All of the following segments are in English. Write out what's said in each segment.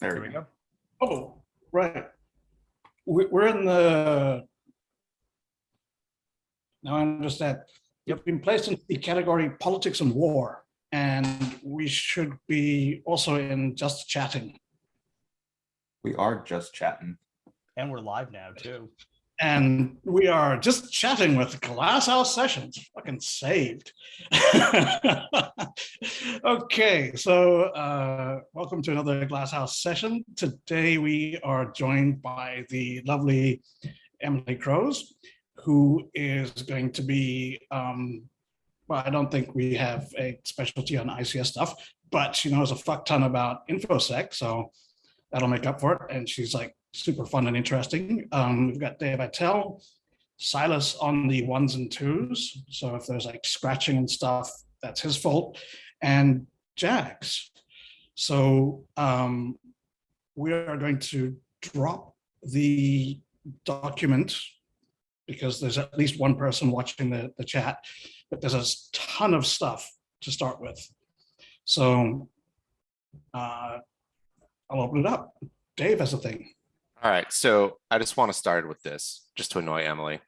There we go. Oh, right. We're in the, now I understand. You've been placed in the category politics and war, and we should be also in just chatting. We are just chatting. And we're live now too. And we are just chatting with Glasshouse Sessions. Fucking saved. Okay, so welcome to another Glasshouse Session. Today we are joined by the lovely Emily Crose, who is going to be, well, I don't think we have a specialty on ICS stuff, but she knows a fuck ton about InfoSec, so that'll make up for it. And she's like super fun and interesting. We've got Dave Attell, Silas on the ones and twos. So if there's like scratching and stuff, that's his fault. And Jax. So we are going to drop the document because there's at least one person watching the chat, but there's a ton of stuff to start with. So I'll open it up. Dave has a thing. All right, so I just want to start with this, just to annoy Emily.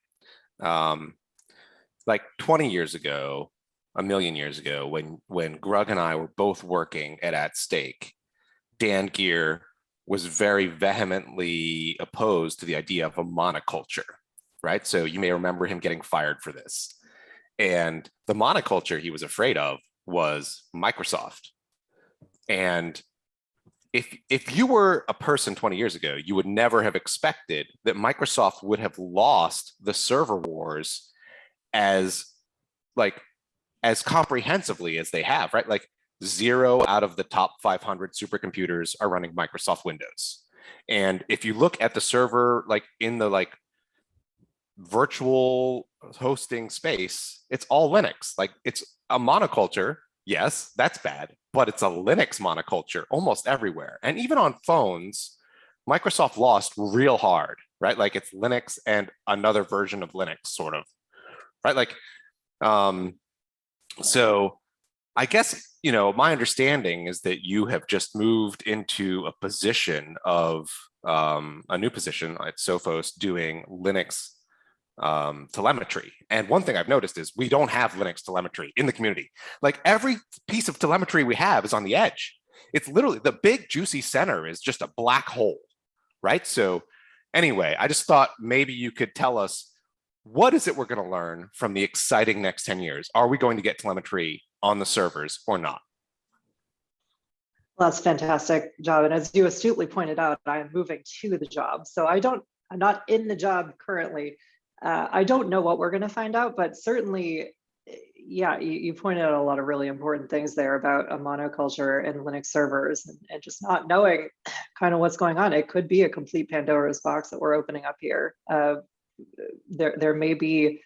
Like 20 years ago, a million years ago, when Grug and I were both working at Stake, Dan Gear was very vehemently opposed to the idea of a monoculture, right? So you may remember him getting fired for this. And the monoculture he was afraid of was Microsoft. And if you were a person 20 years ago, you would never have expected that Microsoft would have lost the server wars as comprehensively as they have, right? Like 0 out of the top 500 supercomputers are running Microsoft Windows. And if you look at the server, like in the like virtual hosting space, it's all Linux. Like it's a monoculture. Yes, that's bad, but it's a Linux monoculture almost everywhere. And even on phones, Microsoft lost real hard, right? Like it's Linux and another version of Linux, sort of, right? Like, so I guess, you know, my understanding is that you have just moved into a position of a new position at Sophos doing Linux telemetry. And one thing I've noticed is we don't have Linux telemetry in the community. Like every piece of telemetry we have is on the edge. It's literally the big juicy center is just a black hole, right? So anyway, I just thought maybe you could tell us what is it we're going to learn from the exciting next 10 years? Are we going to get telemetry on the servers or not? Well, that's a fantastic job. And as you astutely pointed out, I am moving to the job. So I'm not in the job currently. I don't know what we're going to find out, but certainly, yeah, you pointed out a lot of really important things there about a monoculture and Linux servers and just not knowing kind of what's going on. It could be a complete Pandora's box that we're opening up here. There may be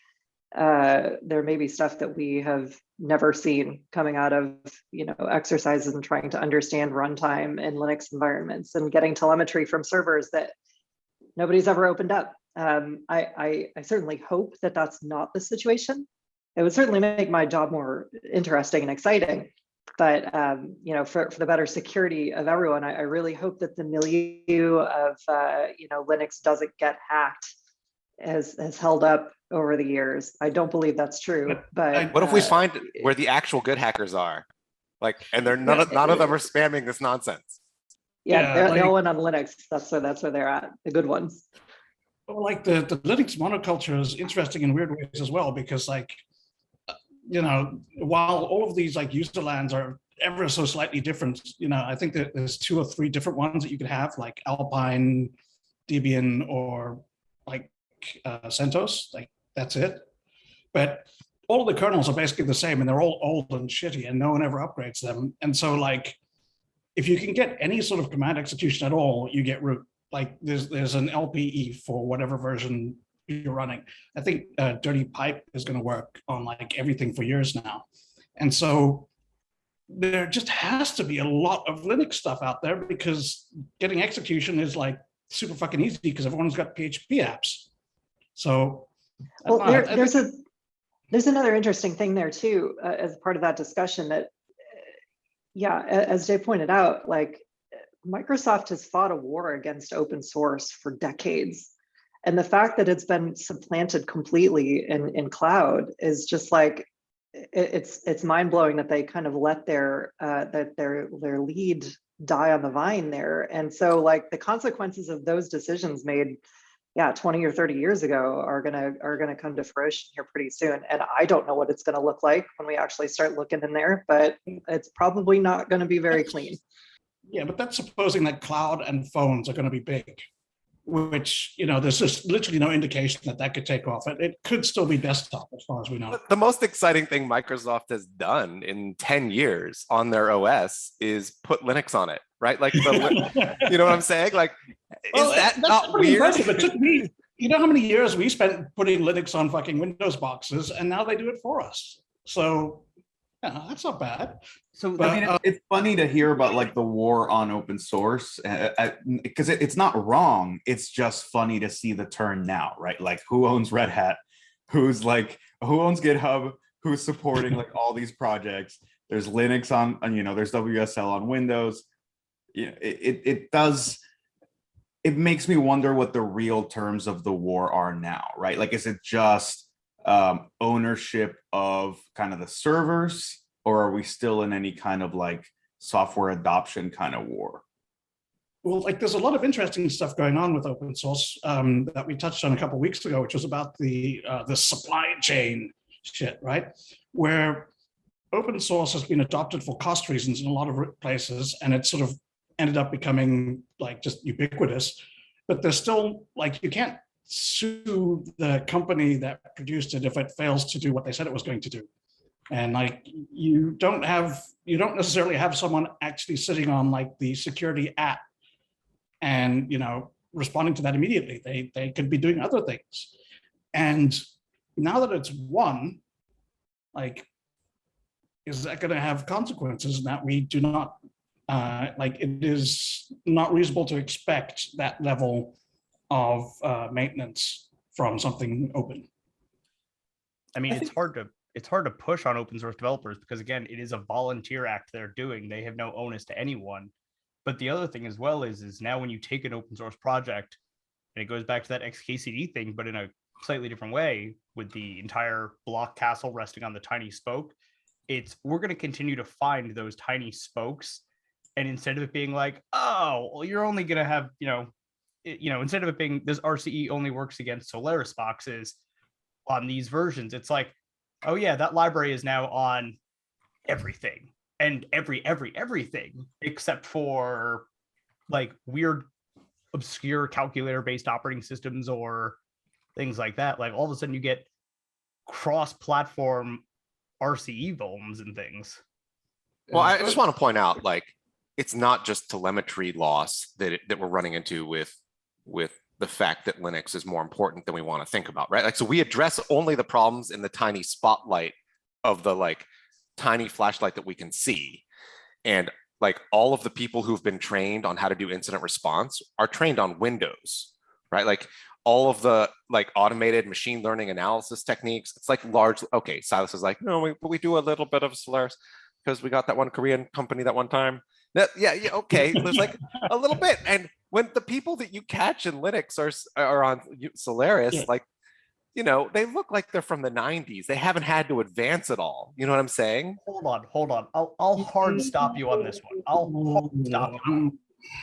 stuff that we have never seen coming out of, you know, exercises and trying to understand runtime in Linux environments and getting telemetry from servers that nobody's ever opened up. I certainly hope that that's not the situation. It would certainly make my job more interesting and exciting. But you know, for the better security of everyone, I really hope that the milieu of you know, Linux doesn't get hacked as held up over the years. I don't believe that's true. But what if we find where the actual good hackers are, like, and they're none of them are spamming this nonsense? Yeah, they're all in on Linux. That's where they're at. The good ones. Like the Linux monoculture is interesting in weird ways as well, because like, you know, while all of these like user lands are ever so slightly different, you know, I think that there's 2 or 3 different ones that you could have, like Alpine, Debian, or like CentOS, like that's it. But all of the kernels are basically the same and they're all old and shitty and no one ever upgrades them. And so like, if you can get any sort of command execution at all, you get root. Like there's an LPE for whatever version you're running. I think Dirty Pipe is going to work on like everything for years now. And so there just has to be a lot of Linux stuff out there because getting execution is like super fucking easy because everyone's got PHP apps. So well, there's another interesting thing there too, as part of that discussion that, yeah, as Dave pointed out, like Microsoft has fought a war against open source for decades. And the fact that it's been supplanted completely in cloud is just like, it's mind blowing that they kind of let their lead die on the vine there. And so like the consequences of those decisions made, 20 or 30 years ago are gonna come to fruition here pretty soon. And I don't know what it's gonna look like when we actually start looking in there, but it's probably not gonna be very clean. Yeah, but that's supposing that cloud and phones are going to be big, which, there's just literally no indication that that could take off. It could still be desktop as far as we know. The most exciting thing Microsoft has done in 10 years on their OS is put Linux on it, right? Like, you know what I'm saying? Like, is that not weird? Impressive. It took me, you know how many years we spent putting Linux on fucking Windows boxes, and now they do it for us. So, yeah, that's not bad. So But, I mean, it's funny to hear about like the war on open source because it's not wrong. It's just funny to see the turn now, right? Like who owns Red Hat, who owns GitHub, who's supporting like all these projects. There's Linux on, there's WSL on Windows. It makes me wonder what the real terms of the war are now, right? Like, is it just ownership of kind of the servers? Or are we still in any kind of like software adoption kind of war? Well, like there's a lot of interesting stuff going on with open source that we touched on a couple of weeks ago, which was about the supply chain shit, right? Where open source has been adopted for cost reasons in a lot of places, and it sort of ended up becoming like just ubiquitous. But there's still like, you can't sue the company that produced it if it fails to do what they said it was going to do. And like you don't necessarily have someone actually sitting on like the security app and responding to that immediately. They could be doing other things. And now that it's won, like, is that going to have consequences that we do not like? It is not reasonable to expect that level of maintenance from something open. I mean, it's hard to push on open source developers because, again, it is a volunteer act they're doing. They have no onus to anyone. But the other thing as well is now when you take an open source project, and it goes back to that XKCD thing, but in a slightly different way, with the entire block castle resting on the tiny spoke, we're going to continue to find those tiny spokes. And instead of it being like, oh, well, you're only going to have, instead of it being this RCE only works against Solaris boxes on these versions, it's like, oh yeah, that library is now on everything and everything except for like weird obscure calculator based operating systems or things like that. Like all of a sudden you get cross-platform RCE vulns and things. Well, I just want to point out, like, it's not just telemetry loss that we're running into with the fact that Linux is more important than we want to think about, right? Like, so we address only the problems in the tiny spotlight of the like tiny flashlight that we can see. And like all of the people who've been trained on how to do incident response are trained on Windows, right? Like all of the like automated machine learning analysis techniques, it's like large, okay, Silas is like, no, we do a little bit of Solaris because we got that one Korean company that one time. Yeah, okay, there's like a little bit. And when the people that you catch in Linux are on Solaris, Yeah. like, you know, they look like they're from the 90s. They haven't had to advance at all. You know what I'm saying? Hold on. I'll hard stop you on this one. I'll hard stop you.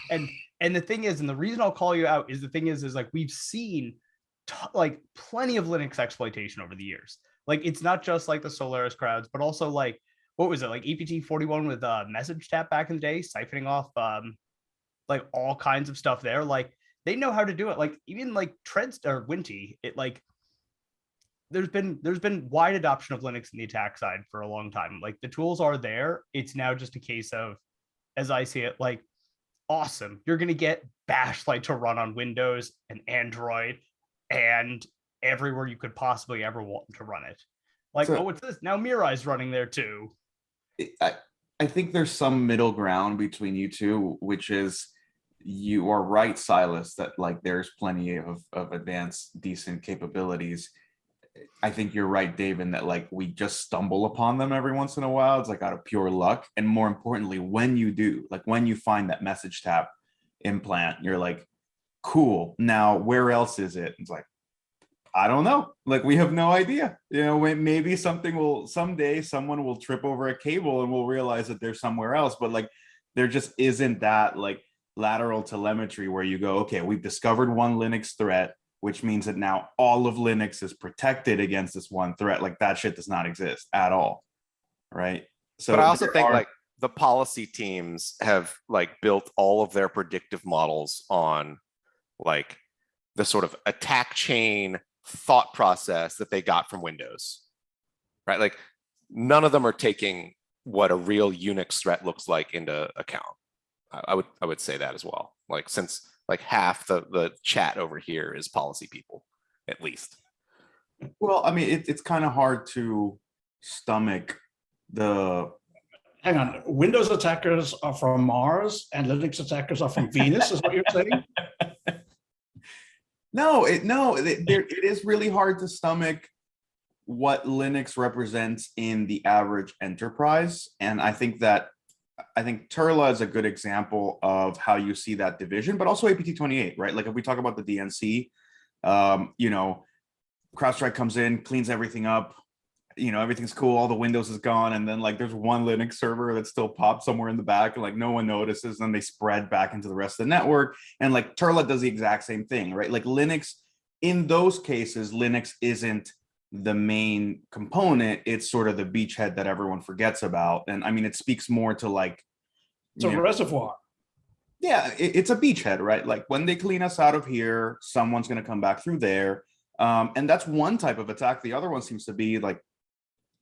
And the thing is, and the reason I'll call you out is the thing is like we've seen like plenty of Linux exploitation over the years. Like it's not just like the Solaris crowds, but also like what was it, like EPT41 with message tap back in the day, siphoning off like all kinds of stuff there. Like they know how to do it. Like even like Treads or Winty, it like there's been wide adoption of Linux in the attack side for a long time. Like the tools are there. It's now just a case of, as I see it, like awesome, you're gonna get Bashlight to run on Windows and Android and everywhere you could possibly ever want to run it. Like, so, oh, what's this? Now Mirai's running there too. I think there's some middle ground between you two, which is you are right, Silas, that like there's plenty of advanced, decent capabilities. I think you're right, Dave, in that like we just stumble upon them every once in a while. It's like out of pure luck. And more importantly, when you do, like when you find that message tap implant, you're like, cool. Now, where else is it? It's like, I don't know. Like we have no idea. You know, maybe someday someone will trip over a cable and we'll realize that they're somewhere else. But like there just isn't that like lateral telemetry where you go, okay, we've discovered one Linux threat, which means that now all of Linux is protected against this one threat. Like that shit does not exist at all, right? So, but I also think like the policy teams have like built all of their predictive models on like the sort of attack chain thought process that they got from Windows, right? Like none of them are taking what a real Unix threat looks like into account. I would say that as well. Like since like half the chat over here is policy people, at least. Well, I mean, it's kind of hard to stomach the. Hang on, Windows attackers are from Mars and Linux attackers are from Venus, is what you're saying? No, it is really hard to stomach what Linux represents in the average enterprise. And I think Turla is a good example of how you see that division, but also APT28, right? Like if we talk about the DNC, you know, CrowdStrike comes in, cleans everything up, you know, everything's cool, all the Windows is gone, and then like there's one Linux server that's still popped somewhere in the back, and like no one notices, and they spread back into the rest of the network. And like Turla does the exact same thing, right? Like Linux, in those cases, Linux isn't the main component, it's sort of the beachhead that everyone forgets about. And I mean, it speaks more to like it's a reservoir. Yeah, it's a beachhead, right? Like when they clean us out of here, someone's going to come back through there. And that's one type of attack. The other one seems to be like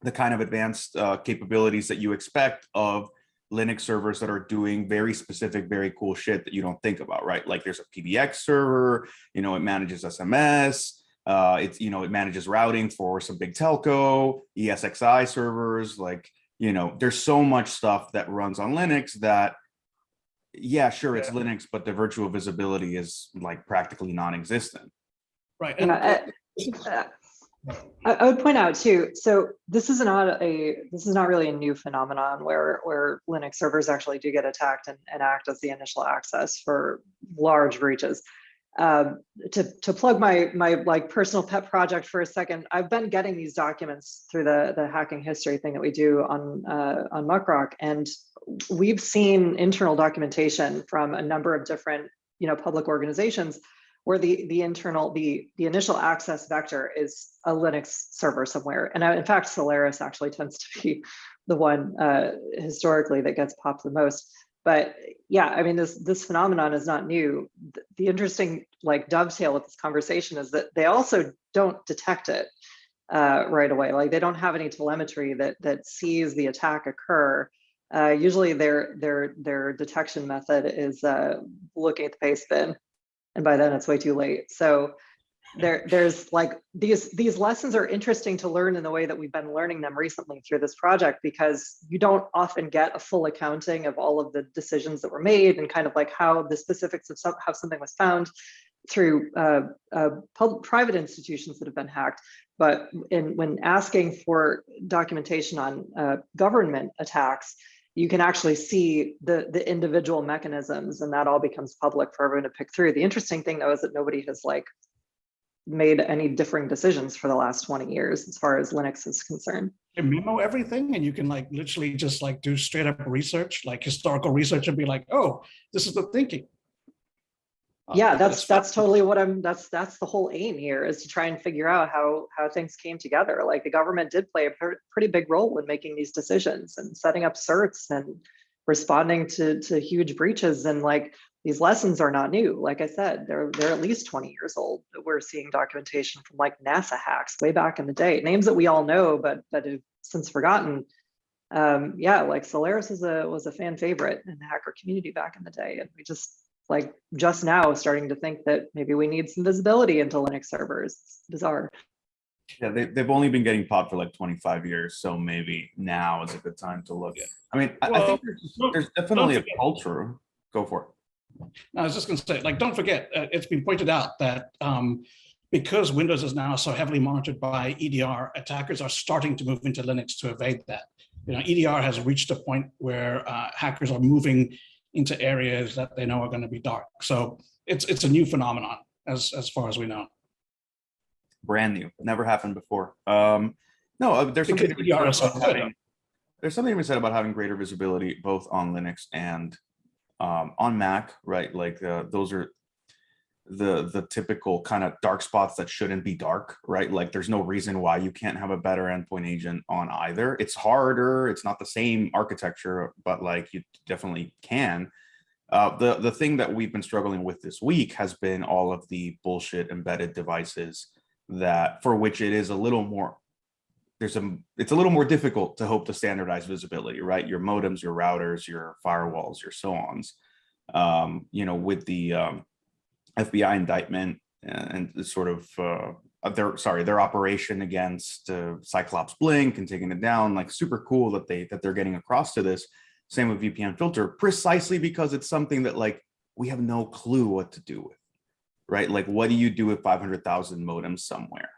the kind of advanced capabilities that you expect of Linux servers that are doing very specific, very cool shit that you don't think about, right? Like there's a PBX server, you know, it manages SMS, it's, you know, it manages routing for some big telco, ESXi servers, like, you know, there's so much stuff that runs on Linux that, yeah, sure, it's Linux, but the virtual visibility is like practically non-existent. Right. And I would point out too, so this is not really a new phenomenon where Linux servers actually do get attacked and act as the initial access for large breaches. To plug my like personal pet project for a second, I've been getting these documents through the hacking history thing that we do on Muckrock, and we've seen internal documentation from a number of different, you know, public organizations where the initial access vector is a Linux server somewhere. And in fact, Solaris actually tends to be the one historically that gets popped the most. But yeah, I mean, this phenomenon is not new. The interesting like dovetail with this conversation is that they also don't detect it right away. Like they don't have any telemetry that sees the attack occur. Usually their detection method is looking at the paste bin, and by then it's way too late. So there's like these lessons are interesting to learn in the way that we've been learning them recently through this project, because you don't often get a full accounting of all of the decisions that were made and kind of like how the specifics of how something was found through private institutions that have been hacked. But when asking for documentation on government attacks, you can actually see the individual mechanisms, and that all becomes public for everyone to pick through. The interesting thing though is that nobody has like made any differing decisions for the last 20 years as far as Linux is concerned. You memo everything, and you can like literally just like do straight up research, like historical research, and be like, oh, this is the thinking. Yeah, that's totally what that's the whole aim here, is to try and figure out how things came together. Like the government did play a pretty big role in making these decisions and setting up certs and responding to huge breaches. And like these lessons are not new. Like I said, they're at least 20 years old. We're seeing documentation from like NASA hacks way back in the day, names that we all know but have since forgotten. Yeah, like Solaris was a fan favorite in the hacker community back in the day, and we just now starting to think that maybe we need some visibility into Linux servers. It's bizarre. Yeah, they've only been getting popped for like 25 years, so maybe now is a good time to look. I mean, I think there's definitely a culture. Go for it. I was just going to say, like, don't forget, it's been pointed out that because Windows is now so heavily monitored by EDR, attackers are starting to move into Linux to evade that. EDR has reached a point where hackers are moving into areas that they know are going to be dark. So it's a new phenomenon as far as we know. Brand new, never happened before. No, there's something to be said about there's something to be said about having greater visibility both on Linux and on Mac, right? Like those are the typical kind of dark spots that shouldn't be dark, right? Like there's no reason why you can't have a better endpoint agent on either. It's harder, it's not the same architecture, but like you definitely can. The thing that we've been struggling with this week has been all of the bullshit embedded devices that for which it is a little more it's a little more difficult to hope to standardize visibility, right? Your modems, your routers, your firewalls, your so ons. With the FBI indictment and sort of their operation against Cyclops Blink and taking it down, like super cool that they're getting across to this. Same with VPN filter, precisely because it's something that like we have no clue what to do with, right? Like what do you do with 500,000 modems somewhere?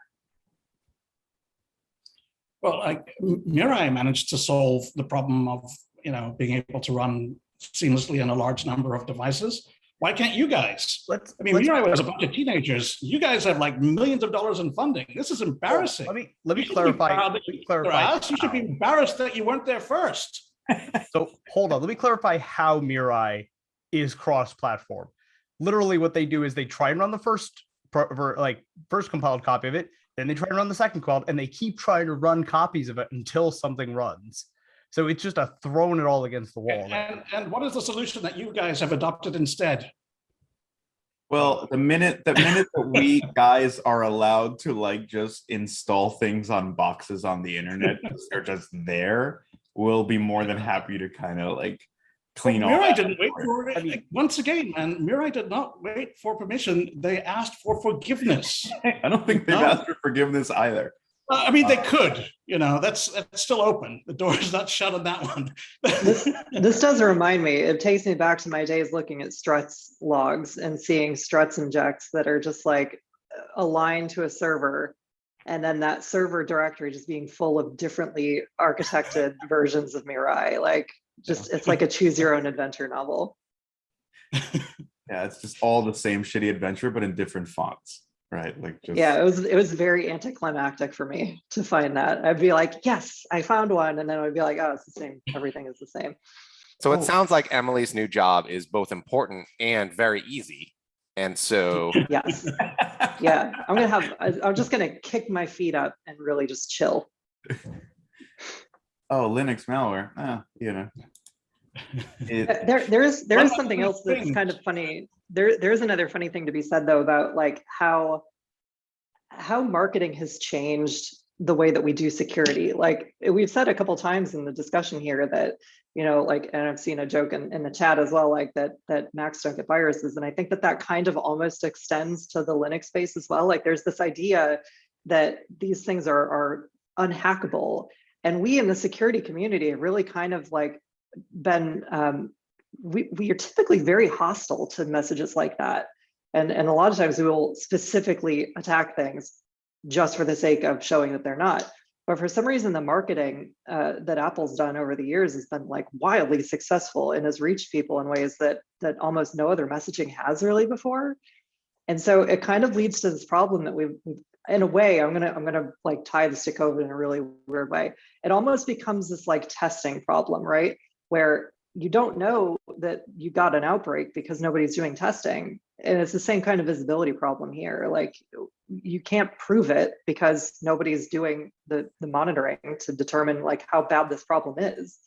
Well, like Mirai managed to solve the problem of being able to run seamlessly on a large number of devices. Why can't you guys? Mirai was a bunch of teenagers. You guys have like millions of dollars in funding. This is embarrassing. Well, let me clarify. You should be embarrassed that you weren't there first. So hold on. Let me clarify how Mirai is cross-platform. Literally, what they do is they try and run the first compiled copy of it. Then they try to run the second compiled, and they keep trying to run copies of it until something runs. So it's just a throwing it all against the wall. And what is the solution that you guys have adopted instead? Well, the minute that we guys are allowed to like just install things on boxes on the internet, they're just there, we'll be more than happy to kind of like clean all Mirai that. didn't wait for it. Once again, man, Mirai did not wait for permission. They asked for forgiveness. I don't think they've asked for forgiveness either. They could, that's still open. The door is not shut on that one. This does remind me, it takes me back to my days looking at struts logs and seeing struts injects that are just like aligned to a server. And then that server directory just being full of differently architected versions of Mirai. Like it's like a choose your own adventure novel. Yeah, it's just all the same shitty adventure, but in different fonts. Right. Like just... Yeah, it was very anticlimactic for me to find that. I'd be like, yes, I found one. And then I'd be like, oh, it's the same. Everything is the same. So it sounds like Emily's new job is both important and very easy. And so yes. Yeah. I'm just gonna kick my feet up and really just chill. Oh, Linux malware. There is something else that's kind of funny. There's another funny thing to be said though about like how marketing has changed the way that we do security. Like we've said a couple times in the discussion here that and I've seen a joke in the chat as well, like that Macs don't get viruses, and I think that kind of almost extends to the Linux space as well. Like there's this idea that these things are unhackable, and we in the security community have really kind of like been we are typically very hostile to messages like that, and a lot of times we will specifically attack things just for the sake of showing that they're not. But for some reason, the marketing that Apple's done over the years has been like wildly successful and has reached people in ways that almost no other messaging has really before. And so it kind of leads to this problem that we've in a way, I'm gonna like tie this to COVID in a really weird way. It almost becomes this like testing problem, right? Where you don't know that you got an outbreak because nobody's doing testing. And it's the same kind of visibility problem here. Like you can't prove it because nobody's doing the monitoring to determine like how bad this problem is.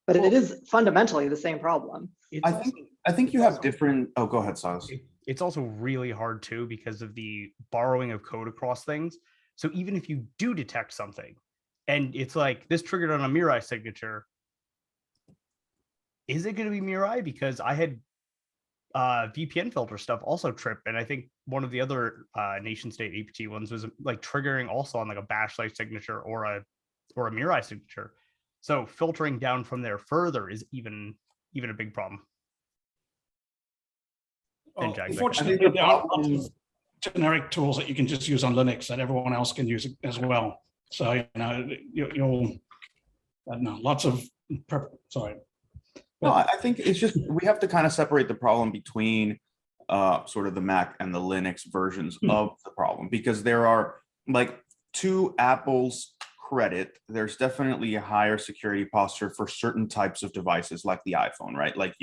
But it is fundamentally the same problem. I think you have different. Oh, go ahead, Silas. It's also really hard too because of the borrowing of code across things. So even if you do detect something and it's like this triggered on a Mirai signature, is it going to be Mirai? Because I had VPN filter stuff also trip, and I think one of the other nation state APT ones was like triggering also on like a bash like signature or a Mirai signature. So filtering down from there further is even a big problem. Unfortunately, there are lots of generic tools that you can just use on Linux that everyone else can use as well. So, you'll, I don't know, lots of, sorry. No, I think it's just, we have to kind of separate the problem between sort of the Mac and the Linux versions of the problem, because there are, like, to Apple's credit, there's definitely a higher security posture for certain types of devices like the iPhone, right? Like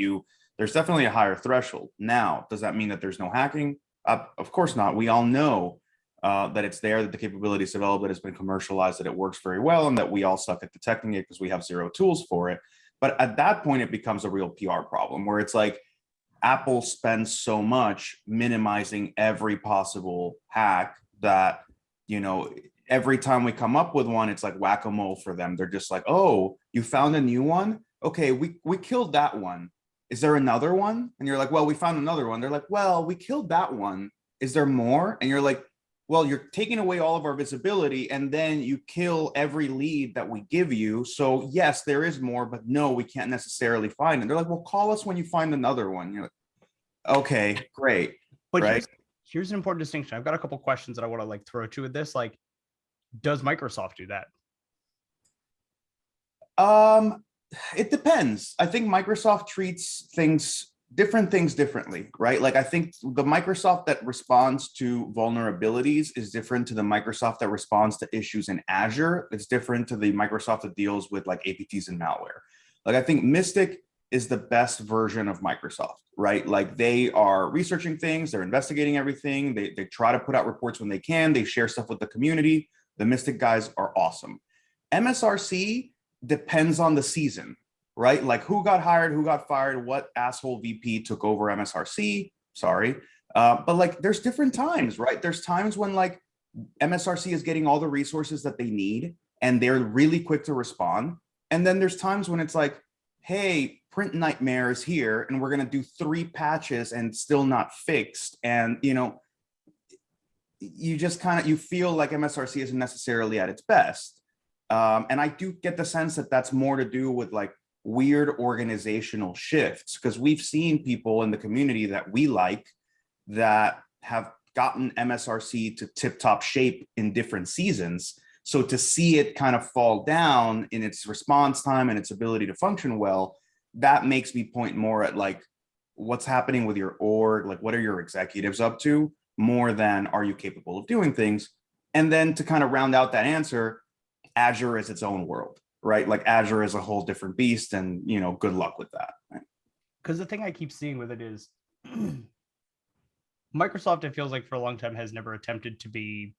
there's definitely a higher threshold. Now, does that mean that there's no hacking? Of course not. We all know that it's there, that the capability is developed, that it's been commercialized, that it works very well, and that we all suck at detecting it because we have zero tools for it. But at that point, it becomes a real PR problem where it's like Apple spends so much minimizing every possible hack that, every time we come up with one, it's like whack-a-mole for them. They're just like, oh, you found a new one? Okay, we killed that one. Is there another one? And you're like, well, we found another one. They're like, well, we killed that one. Is there more? And you're like, well, you're taking away all of our visibility, and then you kill every lead that we give you. So yes, there is more, but no, we can't necessarily find it. They're like, well, call us when you find another one. You're like, okay, great. But right? here's an important distinction. I've got a couple questions that I want to throw to with this. Like, does Microsoft do that? It depends. I think Microsoft treats different things differently, right? Like, I think the Microsoft that responds to vulnerabilities is different to the Microsoft that responds to issues in Azure. It's different to the Microsoft that deals with like APTs and malware. Like, I think Mystic is the best version of Microsoft, right? Like, they are researching things, they're investigating everything. They try to put out reports when they can. They share stuff with the community. The Mystic guys are awesome. MSRC depends on the season, right? Like, who got hired, who got fired, what asshole VP took over MSRC, sorry. But like, there's different times, right? There's times when like MSRC is getting all the resources that they need and they're really quick to respond. And then there's times when it's like, hey, print nightmare is here and we're gonna do 3 patches and still not fixed. And you just you feel like MSRC isn't necessarily at its best. And I do get the sense that that's more to do with like weird organizational shifts, because we've seen people in the community that we like that have gotten MSRC to tip-top shape in different seasons. So to see it kind of fall down in its response time and its ability to function well, that makes me point more at like what's happening with your org, like what are your executives up to, more than are you capable of doing things. And then to kind of round out that answer, Azure is its own world, right? Like, Azure is a whole different beast, and good luck with that. Because the thing I keep seeing with it is Microsoft, it feels like for a long time, has never attempted to be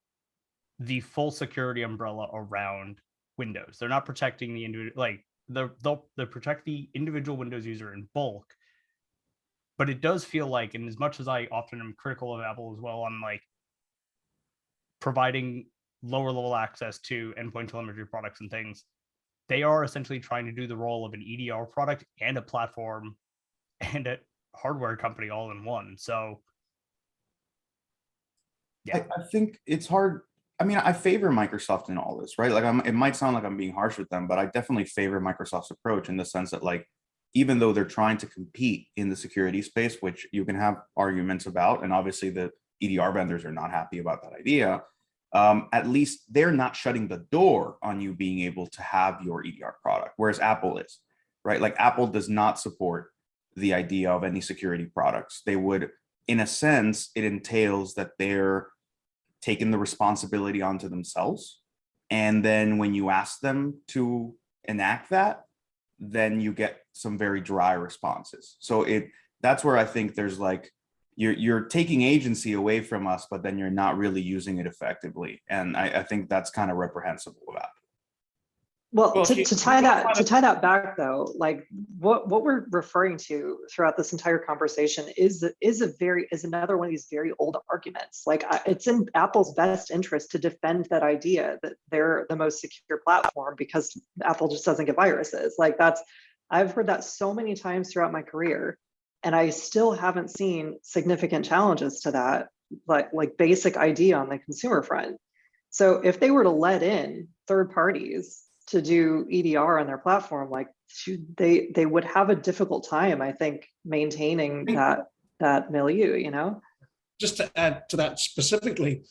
the full security umbrella around Windows. They're not protecting the individual, like they'll protect the individual Windows user in bulk. But it does feel like, and as much as I often am critical of Apple as well on like providing lower level access to endpoint telemetry products and things, they are essentially trying to do the role of an EDR product and a platform and a hardware company all in one. So yeah, I think it's hard. I mean, I favor Microsoft in all this, right? Like, it might sound like I'm being harsh with them, but I definitely favor Microsoft's approach in the sense that, like, even though they're trying to compete in the security space, which you can have arguments about, and obviously the EDR vendors are not happy about that idea, at least they're not shutting the door on you being able to have your EDR product, whereas Apple is, right? Like, Apple does not support the idea of any security products. They would, in a sense, it entails that they're taking the responsibility onto themselves. And then when you ask them to enact that, then you get some very dry responses. So that's where I think there's like, you're taking agency away from us, but then you're not really using it effectively. And I think that's kind of reprehensible about it. Well, to tie that back though, like what we're referring to throughout this entire conversation is another one of these very old arguments. Like, it's in Apple's best interest to defend that idea that they're the most secure platform because Apple just doesn't get viruses. Like, I've heard that so many times throughout my career, and I still haven't seen significant challenges to that, like basic ID on the consumer front. So if they were to let in third parties to do EDR on their platform, like they would have a difficult time, I think, maintaining that milieu, just to add to that specifically,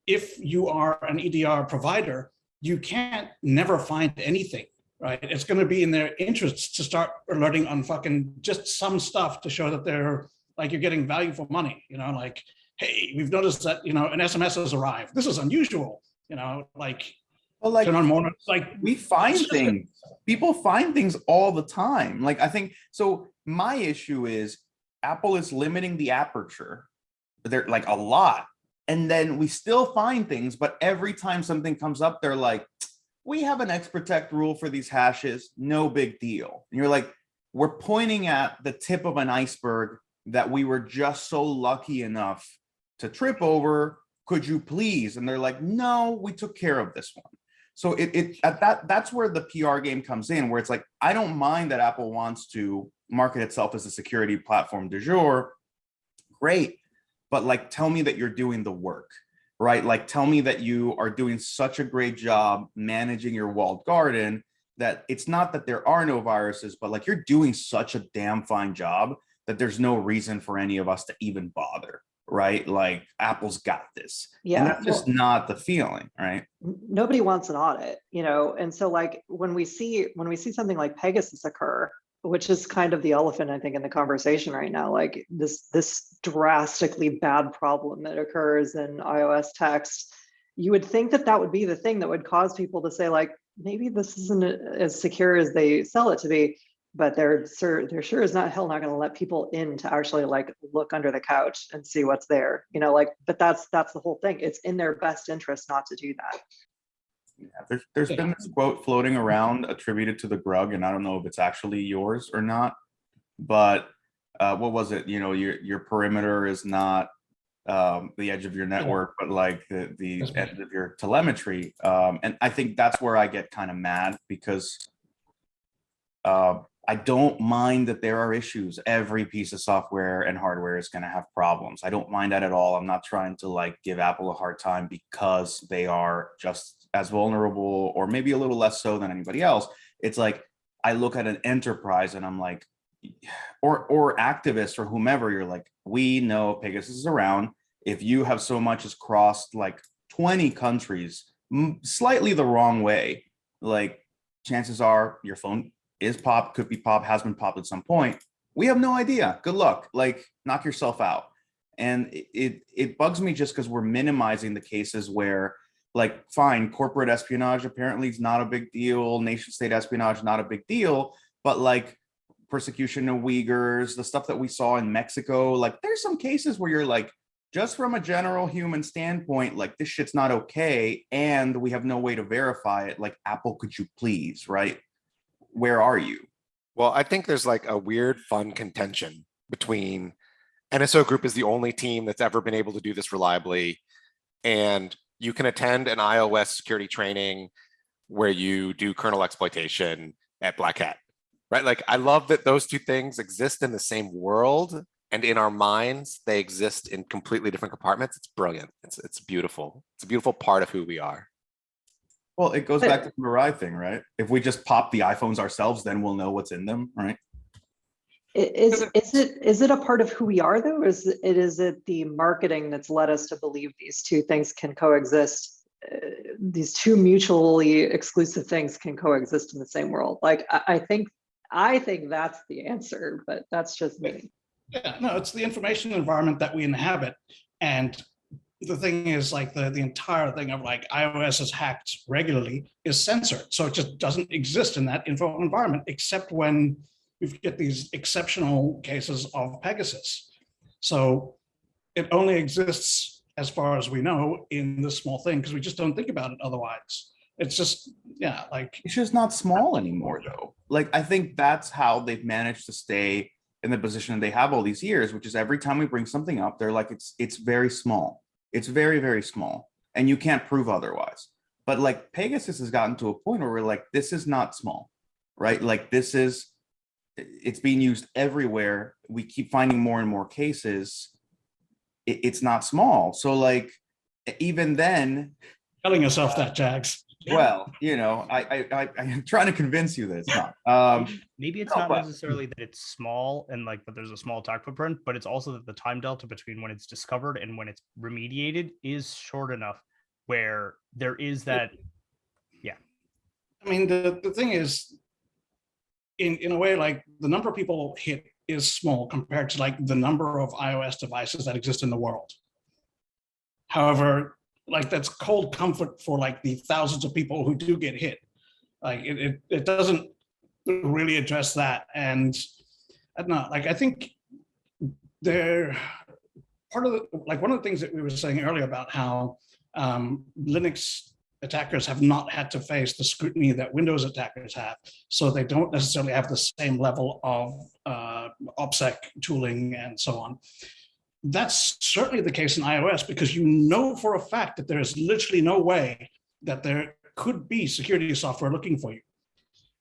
if you are an EDR provider, you can't never find anything, right? It's going to be in their interests to start alerting on fucking just some stuff to show that they're like, you're getting value for money, you know, like, hey, we've noticed that, you know, an SMS has arrived. This is unusual, you know, like, Well, like, turn on more, like we find things, people find things all the time. Like, I think, so my issue is Apple is limiting the aperture. They're like a lot. And then we still find things, but every time something comes up, they're like, we have an XProtect rule for these hashes, no big deal. And you're like, we're pointing at the tip of an iceberg that we were just so lucky enough to trip over. Could you please? And they're like, no, we took care of this one. So that's where the PR game comes in, where it's like, I don't mind that Apple wants to market itself as a security platform du jour. Great. But like, tell me that you're doing the work, right? Like, tell me that you are doing such a great job managing your walled garden that it's not that there are no viruses, but like, you're doing such a damn fine job that there's no reason for any of us to even bother, right? Like, Apple's got this. Yeah, and that's just not the feeling, right? Nobody wants an audit, you know, and so like when we see something like Pegasus occur, which is kind of the elephant, I think, in the conversation right now, like this drastically bad problem that occurs in iOS text, you would think that that would be the thing that would cause people to say, like, maybe this isn't as secure as they sell it to be. But they're sure as not hell not going to let people in to actually like look under the couch and see what's there, you know, like, but that's the whole thing. It's in their best interest not to do that. Yeah, there's been this quote floating around attributed to the Grug, and I don't know if it's actually yours or not, but what was it? You know, your perimeter is not the edge of your network, but like the edge of your telemetry. And I think that's where I get kind of mad, because I don't mind that there are issues. Every piece of software and hardware is going to have problems. I don't mind that at all. I'm not trying to like give Apple a hard time because they are just as vulnerable, or maybe a little less so than anybody else. It's like, I look at an enterprise and I'm like, or activists or whomever, you're like, we know Pegasus is around. If you have so much as crossed like 20 countries slightly the wrong way, like, chances are your phone is popped, could be popped, has been popped at some point. We have no idea. Good luck. Like, knock yourself out. And it bugs me just because we're minimizing the cases where, like, fine, corporate espionage apparently is not a big deal. Nation state espionage, not a big deal. But like persecution of Uyghurs, the stuff that we saw in Mexico, like, there's some cases where you're like, just from a general human standpoint, like, this shit's not okay. And we have no way to verify it. Like, Apple, could you please, right? Where are you? Well, I think there's like a weird, fun contention between NSO Group is the only team that's ever been able to do this reliably, and you can attend an iOS security training where you do kernel exploitation at Black Hat, right? Like, I love that those two things exist in the same world, and in our minds, they exist in completely different compartments. It's brilliant. It's beautiful. It's a beautiful part of who we are. Well, it goes back to the Mirai thing, right? If we just pop the iPhones ourselves, then we'll know what's in them, right? Is it a part of who we are, though? Or is it the marketing that's led us to believe these two things can coexist? These two mutually exclusive things can coexist in the same world. Like, I think that's the answer, but that's just me. Yeah, no, it's the information environment that we inhabit. And the thing is, like, the entire thing of like iOS is hacked regularly is censored. So it just doesn't exist in that info environment, except when we get these exceptional cases of Pegasus. So it only exists, as far as we know, in this small thing, because we just don't think about it otherwise. It's just, yeah, like, it's just not small anymore, though. Like, I think that's how they've managed to stay in the position they have all these years, which is every time we bring something up, they're like, it's very small. It's very, very small, and you can't prove otherwise. But like, Pegasus has gotten to a point where we're like, this is not small, right? Like, it's being used everywhere. We keep finding more and more cases. It's not small. So like, even then, telling yourself that, Jags. Well, you know, I'm trying to convince you that it's not. Maybe it's No, not but- necessarily that it's small and like that there's a small attack footprint, but it's also that the time delta between when it's discovered and when it's remediated is short enough where there is that. I mean, the thing is, in a way, like the number of people hit is small compared to like the number of iOS devices that exist in the world. However, like that's cold comfort for like the thousands of people who do get hit. Like it doesn't really address that. And I don't know, like I think they're part of the, like one of the things that we were saying earlier about how Linux attackers have not had to face the scrutiny that Windows attackers have. So they don't necessarily have the same level of OPSEC tooling and so on. That's certainly the case in iOS because you know for a fact that there is literally no way that there could be security software looking for you.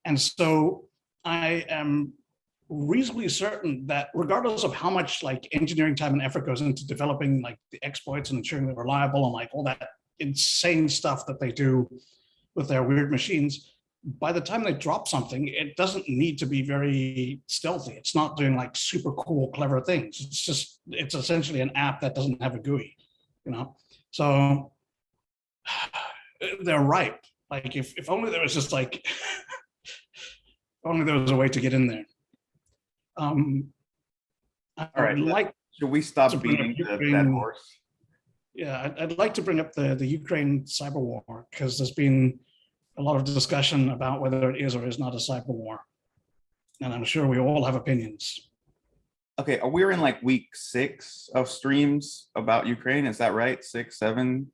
And so I am reasonably certain that regardless of how much like engineering time and effort goes into developing like the exploits and ensuring they're reliable and like all that insane stuff that they do with their weird machines, by the time they drop something, it doesn't need to be very stealthy. It's not doing like super cool, clever things. It's essentially an app that doesn't have a GUI, you know? So they're ripe. Like if only there was just like, if only there was a way to get in there. All right, like should we stop beating that horse? Yeah, I'd like to bring up the Ukraine cyberwar because there's been a lot of discussion about whether it is or is not a cyberwar. And I'm sure we all have opinions. Okay, we're in like week 6 of streams about Ukraine. Is that right? 6, 7?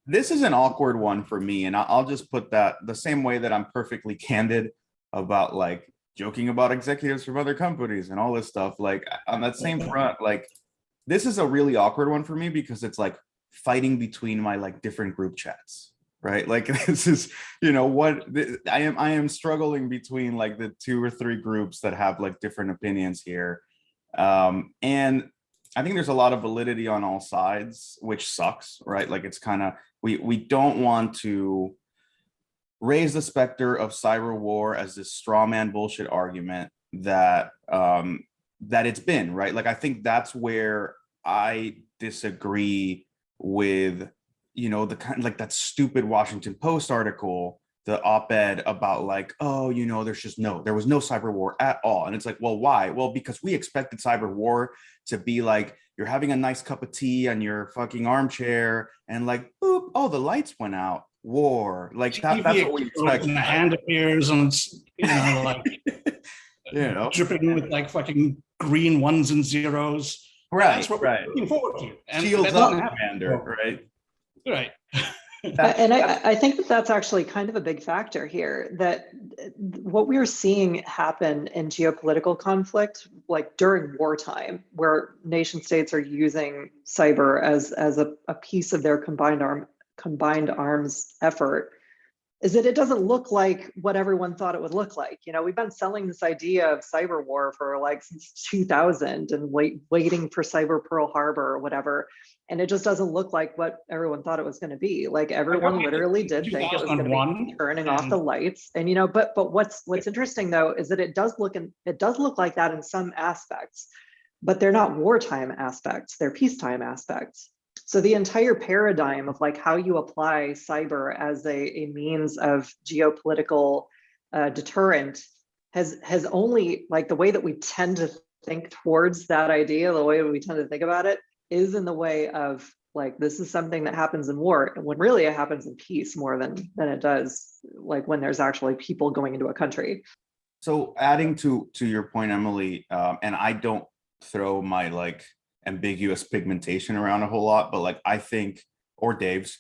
This is an awkward one for me. And I'll just put that the same way that I'm perfectly candid about like joking about executives from other companies and all this stuff. Like on that same front, like this is a really awkward one for me because it's like fighting between my like different group chats, right? Like this is, you know, what I am struggling between like the 2 or 3 groups that have like different opinions here. And I think there's a lot of validity on all sides, which sucks, right? Like it's kind of, we don't want to raise the specter of cyber war as this straw man bullshit argument that that it's been, right? Like I think that's where I disagree with, you know, the kind like that stupid Washington Post article, the op-ed about like, oh, you know, there was no cyber war at all. And it's like, well, why? Well, because we expected cyber war to be like you're having a nice cup of tea on your fucking armchair and like, boop, oh, the lights went out. War, like that's what we expect. And the hand appears and it's, you know, like you know, dripping with like fucking green 1s and 0s. Right, that's what we're looking forward to. And shields up, commander, right? Right. And I think that that's actually kind of a big factor here, that what we're seeing happen in geopolitical conflict, like during wartime, where nation states are using cyber as a piece of their combined arms effort, is that it doesn't look like what everyone thought it would look like. You know, we've been selling this idea of cyber war for like since 2000 and waiting for cyber Pearl Harbor or whatever. And it just doesn't look like what everyone thought it was going to be. Like everyone literally did think it was going to be turning off the lights. And, you know, but what's interesting though, is that it does look like that in some aspects, but they're not wartime aspects, they're peacetime aspects. So the entire paradigm of like how you apply cyber as a means of geopolitical deterrent has only, like the way that we tend to think towards that idea, the way we tend to think about it is in the way of like, this is something that happens in war, when really it happens in peace more than it does like when there's actually people going into a country. So adding to your point, Emily, and I don't throw my like ambiguous pigmentation around a whole lot, but like I think, or Dave's,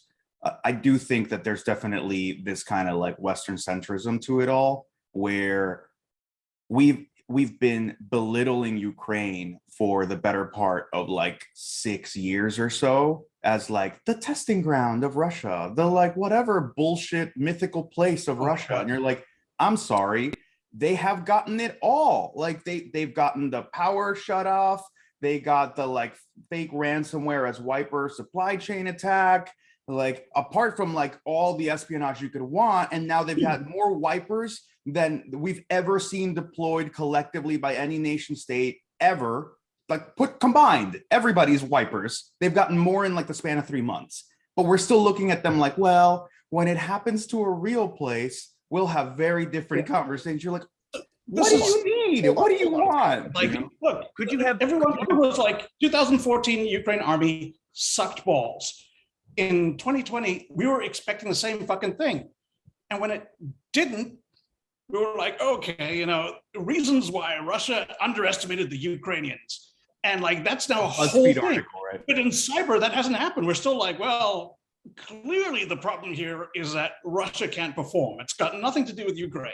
I do think that there's definitely this kind of like Western centrism to it all, where we've been belittling Ukraine for the better part of like 6 years or so as like the testing ground of Russia, the like whatever bullshit mythical place of Russia. And you're like, I'm sorry, they have gotten it all. Like they've gotten the power shut off. They got the like fake ransomware as wiper supply chain attack. like apart from like all the espionage you could want, and now they've had more wipers than we've ever seen deployed collectively by any nation state ever. Like put combined, everybody's wipers. They've gotten more in like the span of 3 months, but we're still looking at them like, well, when it happens to a real place, we'll have very different conversations. You're like, what do you need? What do you want? Like, You know? look, Could you have everyone was like 2014 Ukraine army sucked balls. In 2020, we were expecting the same fucking thing. And when it didn't, we were like, okay, you know, reasons why Russia underestimated the Ukrainians. And like, that's now a whole thing. Article, right? But in cyber, that hasn't happened. We're still like, well, clearly the problem here is that Russia can't perform. It's got nothing to do with Ukraine.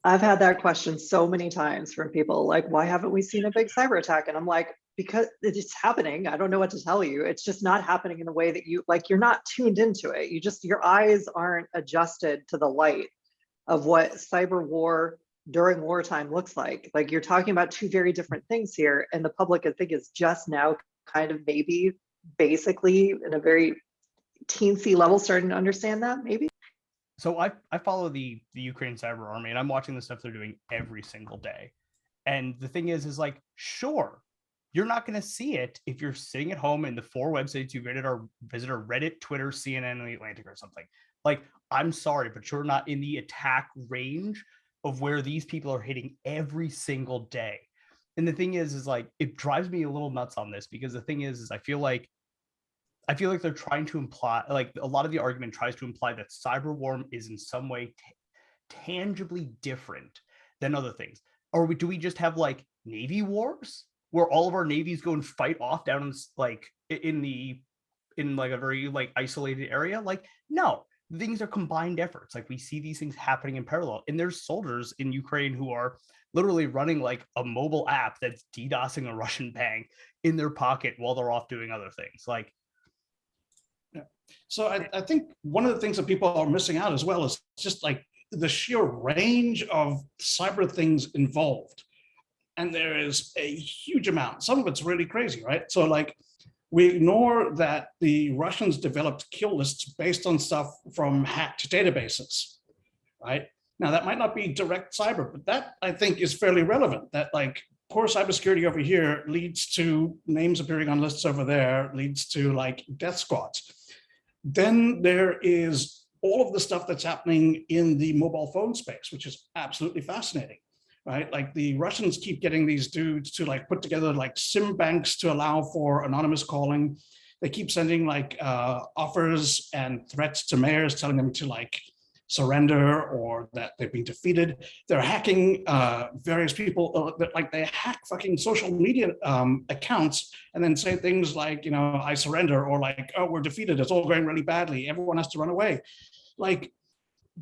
I've had that question so many times from people like, why haven't we seen a big cyber attack? And I'm like, because it's happening. I don't know what to tell you. It's just not happening in the way that you like, you're not tuned into it. You just, your eyes aren't adjusted to the light of what cyber war during wartime looks like. Like you're talking about two very different things here. And the public, I think, is just now kind of maybe basically in a very teensy level starting to understand that maybe. So I follow the Ukraine cyber army, and I'm watching the stuff they're doing every single day. And the thing is like, sure, you're not going to see it if you're sitting at home and the 4 websites you visit are Reddit, Twitter, CNN, and The Atlantic or something. Like, I'm sorry, but you're not in the attack range of where these people are hitting every single day. And the thing is like, it drives me a little nuts on this, because the thing is I feel like they're trying to imply, like a lot of the argument tries to imply that cyber war is in some way tangibly different than other things. Or do we just have like Navy wars where all of our navies go and fight off down in like in like a very like isolated area? Like, no, things are combined efforts. Like we see these things happening in parallel, and there's soldiers in Ukraine who are literally running like a mobile app that's DDoSing a Russian bank in their pocket while they're off doing other things. Like, so I think one of the things that people are missing out as well is just like the sheer range of cyber things involved. And there is a huge amount. Some of it's really crazy, right? So like we ignore that the Russians developed kill lists based on stuff from hacked databases, right? Now that might not be direct cyber, but that I think is fairly relevant, that like poor cybersecurity over here leads to names appearing on lists over there, leads to like death squads. Then there is all of the stuff that's happening in the mobile phone space, which is absolutely fascinating, right? Like the Russians keep getting these dudes to like put together like SIM banks to allow for anonymous calling. They keep sending like offers and threats to mayors telling them to like surrender or that they've been defeated. They're hacking various people, like they hack fucking social media accounts and then say things like, you know, I surrender, or like, oh, we're defeated, it's all going really badly, everyone has to run away. Like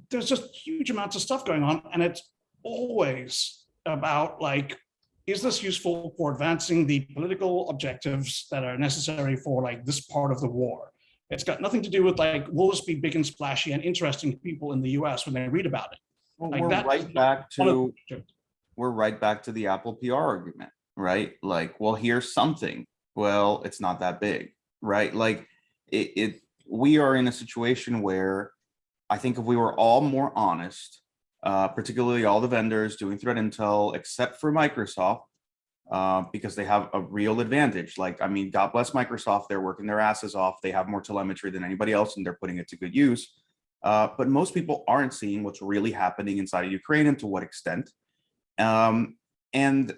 there's just huge amounts of stuff going on, and it's always about like, is this useful for advancing the political objectives that are necessary for like this part of the war? It's got nothing to do with like, will this be big and splashy and interesting to people in the US when they read about it? Well, Like we're right back to the Apple PR argument, right? Like, well, here's something. Well, it's not that big, right? Like we are in a situation where I think if we were all more honest, particularly all the vendors doing threat intel, except for Microsoft, because they have a real advantage. Like, I mean, God bless Microsoft, they're working their asses off. They have more telemetry than anybody else, and they're putting it to good use. But most people aren't seeing what's really happening inside of Ukraine and to what extent. And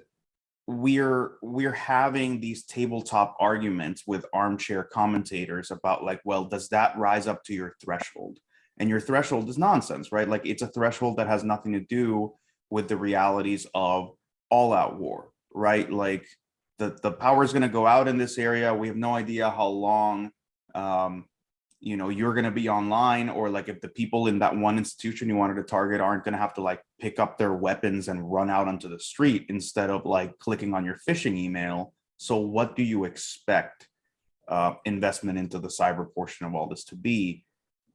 we're having these tabletop arguments with armchair commentators about like, well, does that rise up to your threshold? And your threshold is nonsense, right? Like it's a threshold that has nothing to do with the realities of all-out war, right? Like the power is going to go out in this area. We have no idea how long, you know, you're going to be online, or like if the people in that one institution you wanted to target aren't going to have to like pick up their weapons and run out onto the street instead of like clicking on your phishing email. So what do you expect investment into the cyber portion of all this to be?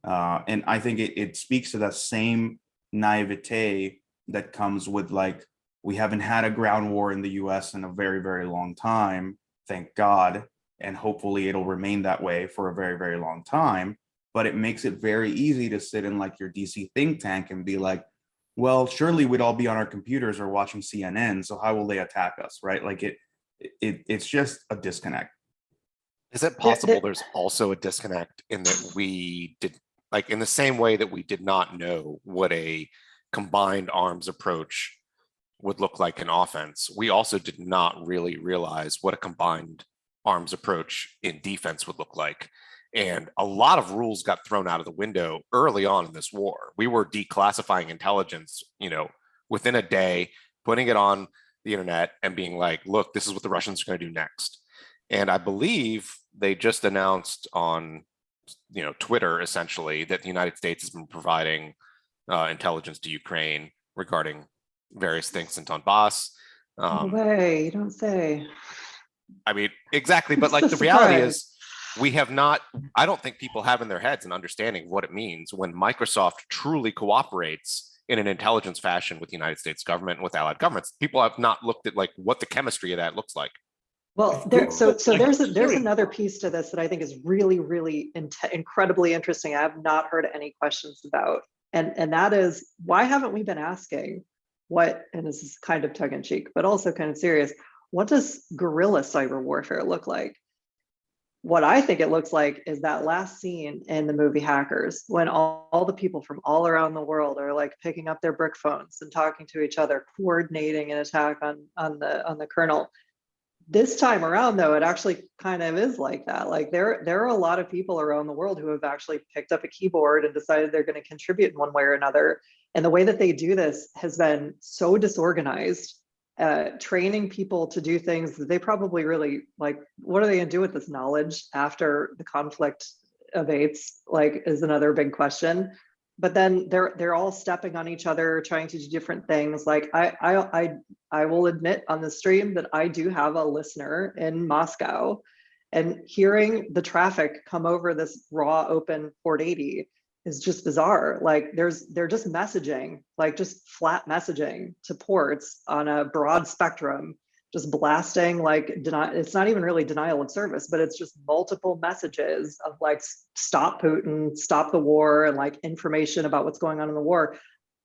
And I think it speaks to that same naivete that comes with like, we haven't had a ground war in the US in a very, very long time, thank God. And hopefully it'll remain that way for a very, very long time. but it makes it very easy to sit in like your DC think tank and be like, well, surely we'd all be on our computers or watching CNN, so how will they attack us, right? Like it's just a disconnect. Is it possible there's also a disconnect in that we did, like in the same way that we did not know what a combined arms approach would look like in offense, we also did not really realize what a combined arms approach in defense would look like. And a lot of rules got thrown out of the window early on in this war. We were declassifying intelligence, within a day, putting it on the internet and being like, look, this is what the Russians are going to do next. And I believe they just announced on, Twitter, essentially, that the United States has been providing intelligence to Ukraine regarding various things in Donbass. No way, you don't say. I mean, exactly. But like the reality is, we have not, I don't think people have in their heads an understanding of what it means when Microsoft truly cooperates in an intelligence fashion with the United States government and with allied governments. People have not looked at like what the chemistry of that looks like. Well, so there's another piece to this that I think is really, really incredibly interesting. I have not heard any questions about, and that is, why haven't we been asking what, and this is kind of tongue in cheek, but also kind of serious, what does guerrilla cyber warfare look like? What I think it looks like is that last scene in the movie Hackers, when all the people from all around the world are like picking up their brick phones and talking to each other, coordinating an attack on the kernel. This time around, though, it actually kind of is like that. Like there are a lot of people around the world who have actually picked up a keyboard and decided they're going to contribute in one way or another. And the way that they do this has been so disorganized, training people to do things that they probably really like. What are they going to do with this knowledge after the conflict abates? Like, is another big question. But then they're all stepping on each other, trying to do different things. Like I will admit on the stream that I do have a listener in Moscow, and hearing the traffic come over this raw open port 80 is just bizarre. Like they're just messaging, like just flat messaging to ports on a broad spectrum, just blasting like it's not even really denial of service, but it's just multiple messages of like, stop Putin, stop the war, and like information about what's going on in the war.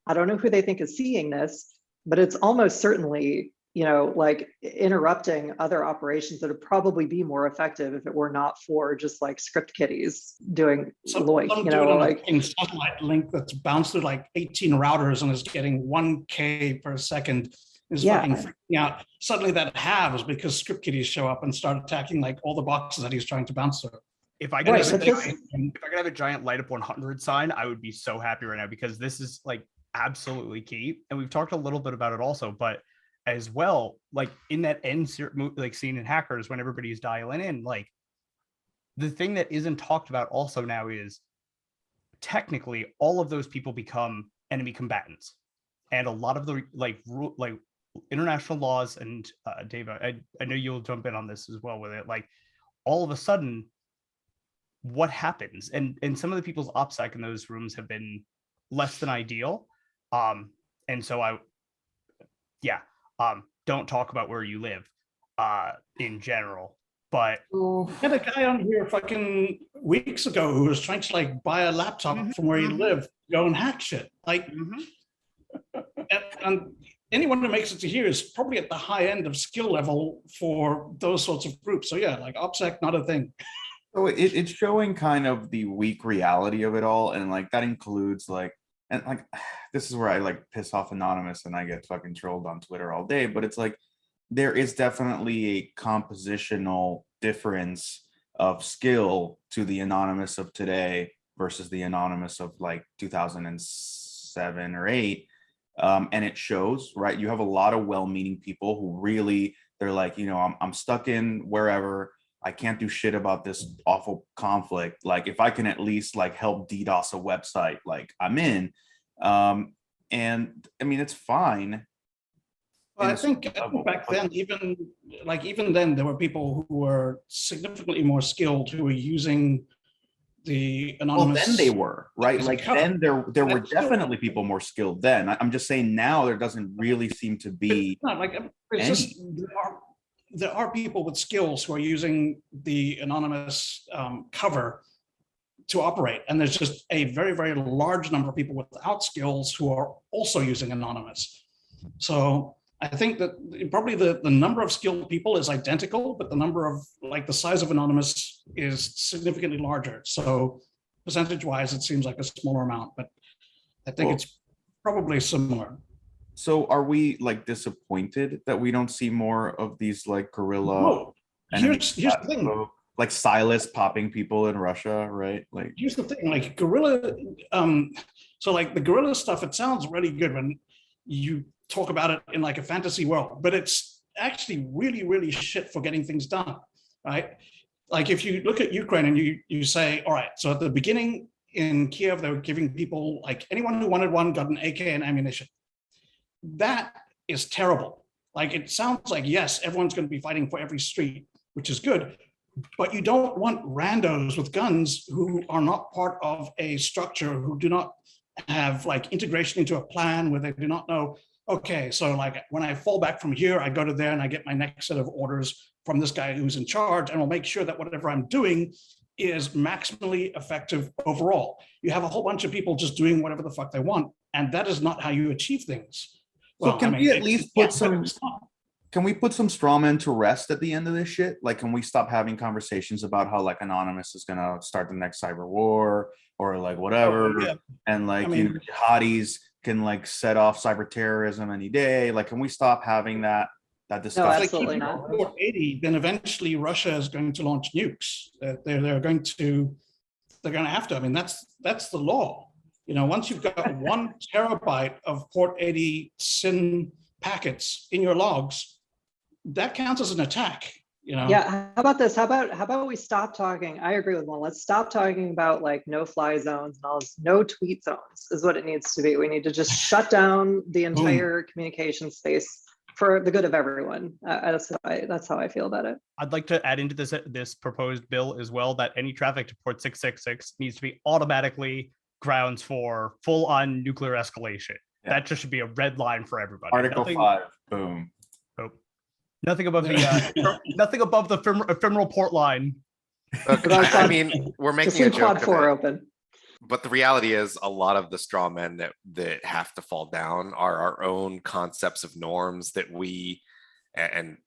I don't know who they think is seeing this, but it's almost certainly, like interrupting other operations that would probably be more effective if it were not for just like script kiddies doing like, like in satellite link that's bounced through like 18 routers and is getting 1K per second. Is fucking freaking out. Suddenly that halves because script kiddies show up and start attacking like all the boxes that he's trying to bounce through. If I could have a giant light up 100 sign, I would be so happy right now, because this is like absolutely key. And we've talked a little bit about it also, but as well, like in that end like scene in Hackers, when everybody's dialing in, like the thing that isn't talked about also now is technically all of those people become enemy combatants. And a lot of the like international laws, and Dave, I know you'll jump in on this as well with it, like all of a sudden what happens, and some of the people's OPSEC in those rooms have been less than ideal, and so don't talk about where you live in general, but I had a guy on here fucking weeks ago who was trying to like buy a laptop from where he lived, go and hack shit, like and anyone who makes it to here is probably at the high end of skill level for those sorts of groups. So yeah, like OPSEC, not a thing. So it's showing kind of the weak reality of it all, and like that includes like, and like this is where I like piss off Anonymous and I get fucking trolled on Twitter all day, but it's like there is definitely a compositional difference of skill to the Anonymous of today versus the Anonymous of like 2007 or 8. And it shows, right? You have a lot of well-meaning people who really, they're like, I'm stuck in wherever, I can't do shit about this awful conflict. Like if I can at least like help DDoS a website, like I'm in. And I mean, it's fine. Well, I think back then, even then, there were people who were significantly more skilled who were using the anonymous. Well, then they were, right? Like then there were definitely people more skilled then. I'm just saying now there doesn't really seem to be. Not like it's just there are people with skills who are using the anonymous cover to operate. And there's just a very, very large number of people without skills who are also using anonymous. So I think that probably the number of skilled people is identical, but the number of the size of anonymous is significantly larger. So percentage wise, it seems like a smaller amount, but I think it's probably similar. So are we disappointed that we don't see more of these guerrilla? No. Here's the thing. Like Silas popping people in Russia, right? Here's the thing, guerrilla, so the guerrilla stuff, it sounds really good when you talk about it in a fantasy world, but it's actually really, really shit for getting things done, right? If you look at Ukraine and you say, all right, so at the beginning in Kiev, they were giving people, anyone who wanted one got an AK and ammunition. That is terrible. It sounds yes, everyone's going to be fighting for every street, which is good. But you don't want randos with guns who are not part of a structure, who do not have integration into a plan, where they do not know, okay, so when I fall back from here, I go to there and I get my next set of orders from this guy who's in charge, and will make sure that whatever I'm doing is maximally effective overall. You have a whole bunch of people just doing whatever the fuck they want, and that is not how you achieve things. So can we at least put some... Can we put some straw men to rest at the end of this shit? Can we stop having conversations about how Anonymous is gonna start the next cyber war or whatever? Oh, yeah. And jihadis can set off cyber terrorism any day. Can we stop having that discussion? No, absolutely not. 80, then eventually Russia is going to launch nukes. They're going to have to. I mean, that's the law. Once you've got 1 terabyte of port 80 SYN packets in your logs, that counts as an attack. Yeah, how about this? How about we stop talking? I agree with one. Let's stop talking about no-fly zones and all this. No tweet zones is what it needs to be. We need to just shut down the entire communication space for the good of everyone. That's how I feel about it. I'd like to add into this proposed bill as well that any traffic to port 666 needs to be automatically grounds for full-on nuclear escalation. Yeah. That just should be a red line for everybody. Article 5, boom. Oh. Nothing above the nothing above the ephemeral port line. Look, I mean, we're making a joke of it, open. But the reality is, a lot of the straw men that have to fall down are our own concepts of norms that we and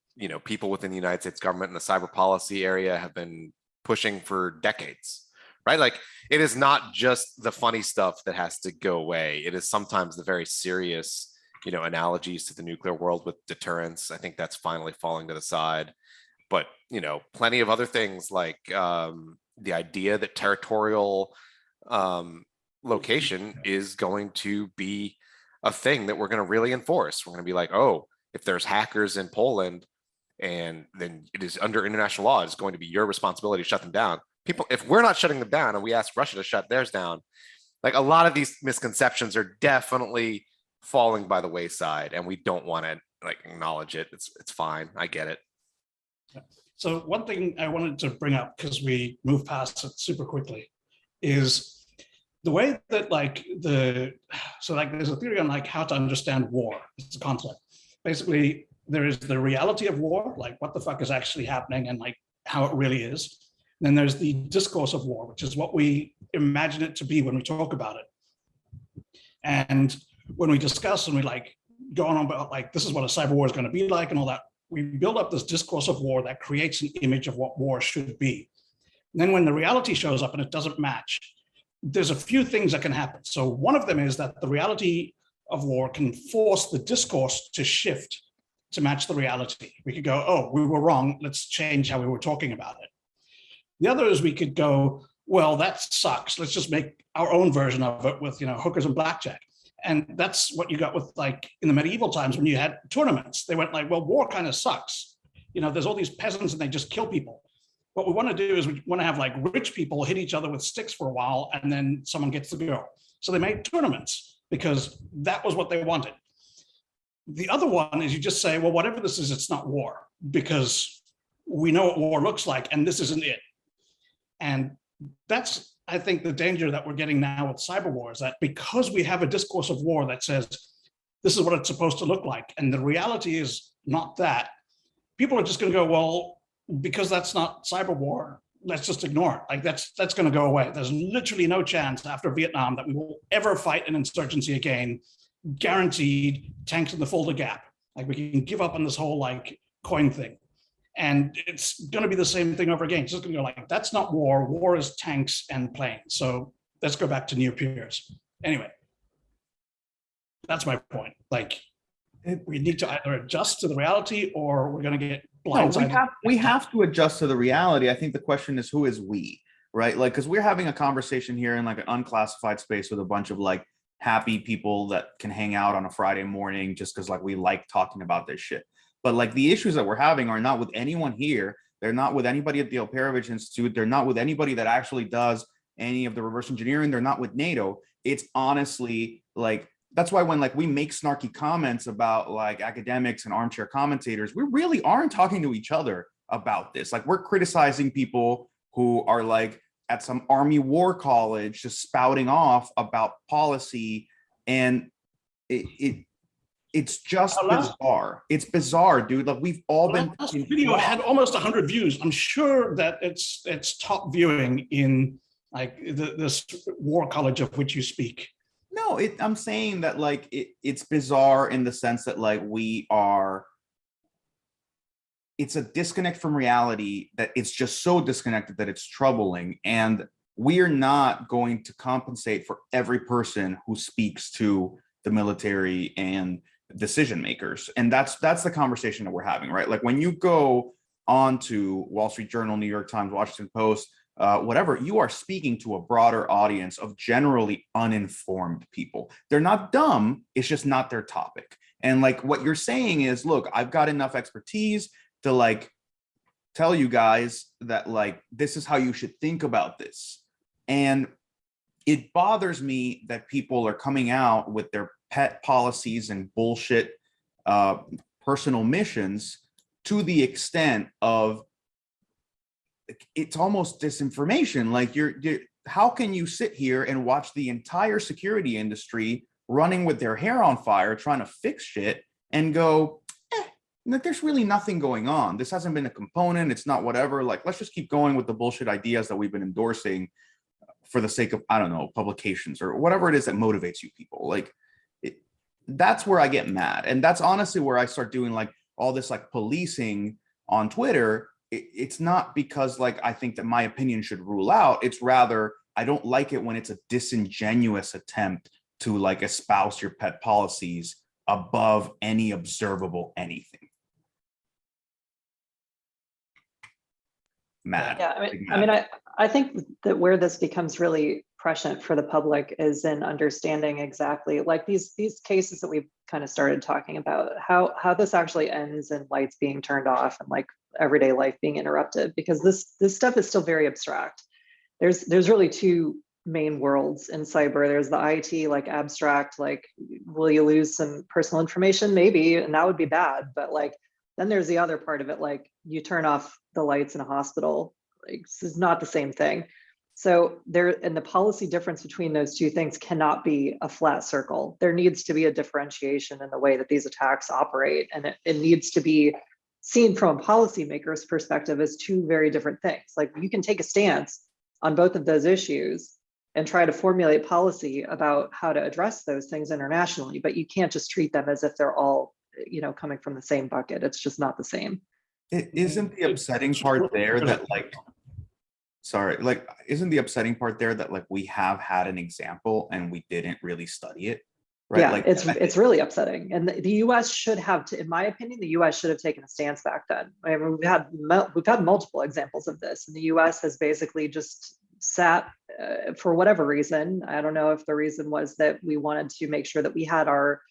people within the United States government and the cyber policy area have been pushing for decades. Right? It is not just the funny stuff that has to go away. It is sometimes the very serious, analogies to the nuclear world with deterrence. I think that's finally falling to the side. But, plenty of other things the idea that territorial location is going to be a thing that we're going to really enforce. We're going to be oh, if there's hackers in Poland, and then it is under international law, it's going to be your responsibility to shut them down. People, if we're not shutting them down and we ask Russia to shut theirs down, a lot of these misconceptions are definitely falling by the wayside, and we don't want to acknowledge it. It's fine. I get it. So one thing I wanted to bring up, because we moved past it super quickly, is the way that there's a theory on how to understand war. It's a concept. Basically, there is the reality of war, what the fuck is actually happening and how it really is. Then there's the discourse of war, which is what we imagine it to be when we talk about it. And when we discuss and we go on about this is what a cyber war is going to be like and all that, we build up this discourse of war that creates an image of what war should be. And then when the reality shows up and it doesn't match, there's a few things that can happen. So one of them is that the reality of war can force the discourse to shift to match the reality. We could go, oh, we were wrong. Let's change how we were talking about it. The other is we could go, well, that sucks. Let's just make our own version of it with, hookers and blackjack. And that's what you got with in the medieval times when you had tournaments. They went well, war kind of sucks. There's all these peasants and they just kill people. What we want to do is we want to have rich people hit each other with sticks for a while and then someone gets the girl. So they made tournaments because that was what they wanted. The other one is you just say, well, whatever this is, it's not war because we know what war looks like and this isn't it. And that's, I think, the danger that we're getting now with cyber war is that because we have a discourse of war that says this is what it's supposed to look like, and the reality is not that, people are just going to go, well, because that's not cyber war, let's just ignore it. Like that's going to go away. There's literally no chance after Vietnam that we will ever fight an insurgency again. Guaranteed, tanks in the Fulda Gap. Like we can give up on this whole like coin thing. And it's going to be the same thing over again. It's just going to go like, that's not war. War is tanks and planes. So let's go back to near peers. Anyway, that's my point. Like, we need to either adjust to the reality or we're going to get blindsided. No, we have to adjust to the reality. I think the question is, who is we, right? Like, because we're having a conversation here in like an unclassified space with a bunch of like happy people that can hang out on a Friday morning just because like we like talking about this shit. But like the issues that we're having are not with anyone here. They're not with anybody at the Alperovitch Institute. They're not with anybody that actually does any of the reverse engineering. They're not with NATO. It's honestly like, that's why when like we make snarky comments about like academics and armchair commentators, we really aren't talking to each other about this. Like we're criticizing people who are like at some army war college just spouting off about policy, and it's just bizarre. It's bizarre, dude. Like we've all been. Last video had almost 100 views. I'm sure that it's top viewing in like this war college of which you speak. No, I'm saying that like it's bizarre in the sense that like it's a disconnect from reality, that it's just so disconnected that it's troubling. And we are not going to compensate for every person who speaks to the military and decision makers. And that's the conversation that we're having, right? Like when you go on to Wall Street Journal, New York Times, Washington Post, whatever, you are speaking to a broader audience of generally uninformed people. They're not dumb, it's just not their topic. And like what you're saying is, look, I've got enough expertise to like tell you guys that like this is how you should think about this. And it bothers me that people are coming out with their pet policies and bullshit personal missions to the extent of it's almost disinformation. Like you're how can you sit here and watch the entire security industry running with their hair on fire trying to fix shit and go, like there's really nothing going on. This hasn't been a component. It's not whatever. Like, let's just keep going with the bullshit ideas that we've been endorsing for the sake of, I don't know, publications or whatever it is that motivates you people. Like, that's where I get mad. And that's honestly where I start doing like all this like policing on Twitter. It's not because like I think that my opinion should rule out. It's rather, I don't like it when it's a disingenuous attempt to like espouse your pet policies above any observable anything. Mad. Yeah, I think that where this becomes really prescient for the public is in understanding exactly like these cases that we've kind of started talking about, how this actually ends in lights being turned off and like everyday life being interrupted, because this stuff is still very abstract. There's really two main worlds in cyber. There's the IT, like abstract, like will you lose some personal information? Maybe, and that would be bad. But like then there's the other part of it, like you turn off the lights in a hospital. Like, this is not the same thing. So and the policy difference between those two things cannot be a flat circle. There needs to be a differentiation in the way that these attacks operate, and it needs to be seen from a policymaker's perspective as two very different things. Like you can take a stance on both of those issues and try to formulate policy about how to address those things internationally, but you can't just treat them as if they're all, coming from the same bucket. It's just not the same. It isn't the upsetting part there that like, isn't the upsetting part there that like we have had an example and we didn't really study it, right? Yeah, like it's really upsetting. And the US should have, in my opinion, the US should have taken a stance back then. I mean, we've had multiple examples of this, and the US has basically just sat for whatever reason. I don't know if the reason was that we wanted to make sure that we had our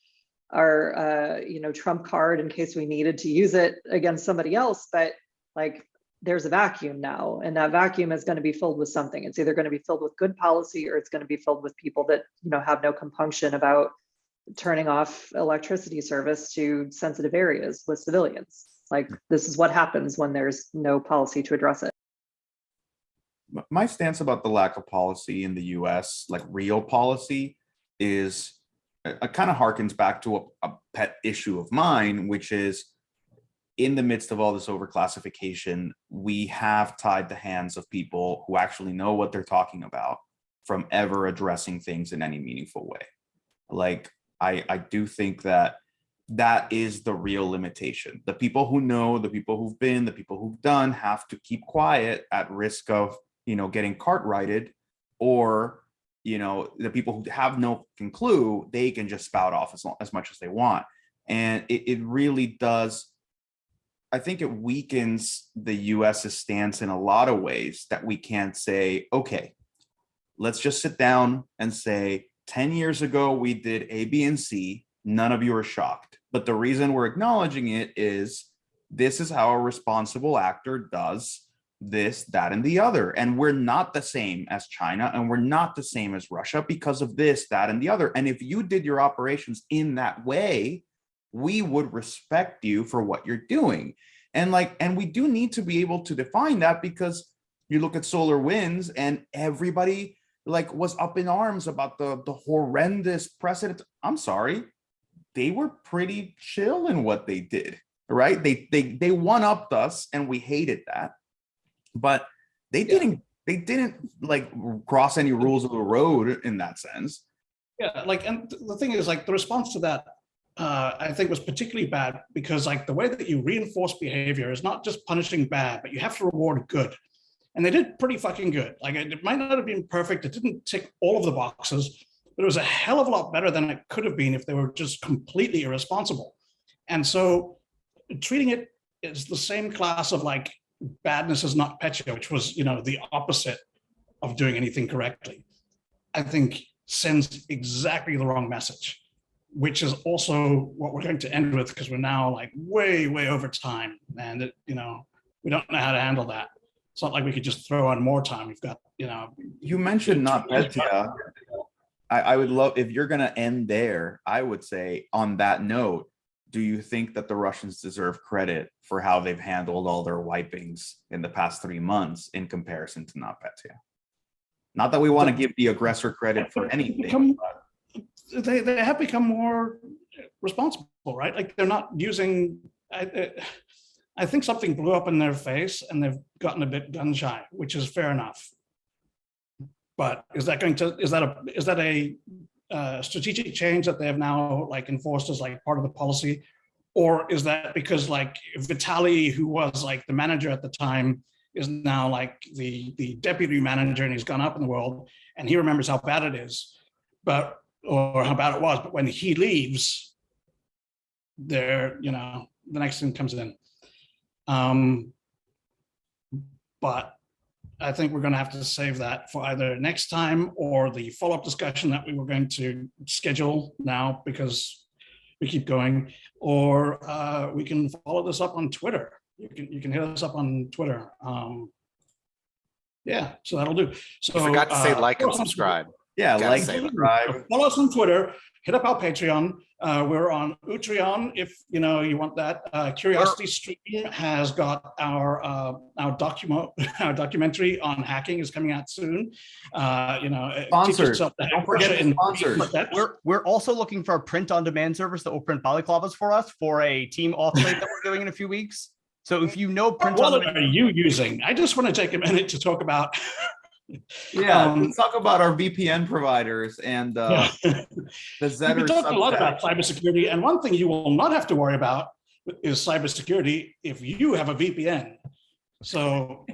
trump card in case we needed to use it against somebody else, but like there's a vacuum now, and that vacuum is going to be filled with something. It's either going to be filled with good policy or it's going to be filled with people that have no compunction about turning off electricity service to sensitive areas with civilians. Like this is what happens when there's no policy to address it. My stance about the lack of policy in the US, like real policy, is it kind of harkens back to a pet issue of mine, which is in the midst of all this overclassification, we have tied the hands of people who actually know what they're talking about from ever addressing things in any meaningful way. Like, I do think that that is the real limitation. The people who know, the people who've been, the people who've done have to keep quiet at risk of, getting cartwrighted, or, the people who have no fucking clue, they can just spout off as much as they want. And it really does, I think it weakens the US's stance in a lot of ways, that we can't say, okay, let's just sit down and say, 10 years ago, we did A, B, and C. None of you are shocked. But the reason we're acknowledging it is this is how a responsible actor does this, that, and the other. And we're not the same as China, and we're not the same as Russia because of this, that, and the other. And if you did your operations in that way, we would respect you for what you're doing. And we do need to be able to define that, because you look at SolarWinds and everybody was up in arms about the horrendous precedent. I'm sorry, they were pretty chill in what they did, right? They one-upped us and we hated that, but they didn't cross any rules of the road in that sense. Yeah, and the thing is, the response to that, I think, was particularly bad, because the way that you reinforce behavior is not just punishing bad, but you have to reward good. And they did pretty fucking good. It might not have been perfect. It didn't tick all of the boxes, but it was a hell of a lot better than it could have been if they were just completely irresponsible. And so treating it as the same class of badness is not petya, which was, the opposite of doing anything correctly, I think sends exactly the wrong message, which is also what we're going to end with, because we're now way, way over time. And, we don't know how to handle that. It's not like we could just throw on more time. We've got, You mentioned not petya. I would love, if you're going to end there, I would say on that note, do you think that the Russians deserve credit for how they've handled all their wipings in the past 3 months in comparison to not petya? Not that we want to give the aggressor credit for anything. They have become more responsible, right? They're not using, I think something blew up in their face and they've gotten a bit gun shy, which is fair enough. But is that a strategic change that they have now enforced as part of the policy? Or is that because Vitaly, who was the manager at the time, is now the deputy manager, and he's gone up in the world and he remembers how bad it is, or how bad it was. But when he leaves, the next thing comes in. But I think we're going to have to save that for either next time or the follow-up discussion that we were going to schedule now, because we keep going, or we can follow this up on Twitter. You can hit us up on Twitter. Yeah, so that'll do. So you forgot to say like and subscribe. Yeah, like, subscribe. Follow us on Twitter. Hit up our Patreon. We're on Utreon if you want that. Curiosity Stream has got our documentary on hacking is coming out soon. Sponsored. Don't forget sponsored. We're also looking for a print-on-demand service that will print balaclavas for us for a team off-site that we're doing in a few weeks. So if you know print on demand, what are you using? I just want to take a minute to talk about. Let's talk about our VPN providers and the Zetter. We talked a lot about cybersecurity, and one thing you will not have to worry about is cybersecurity if you have a VPN. So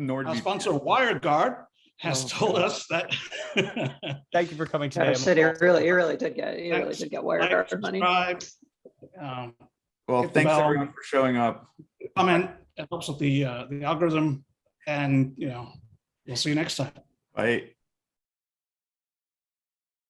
our sponsor WiredGuard has told us that. Thank you for coming today. Shit, he really did get WiredGuard money. Well, thanks everyone for showing up. Comment. It helps with the algorithm, and we'll see you next time. Bye.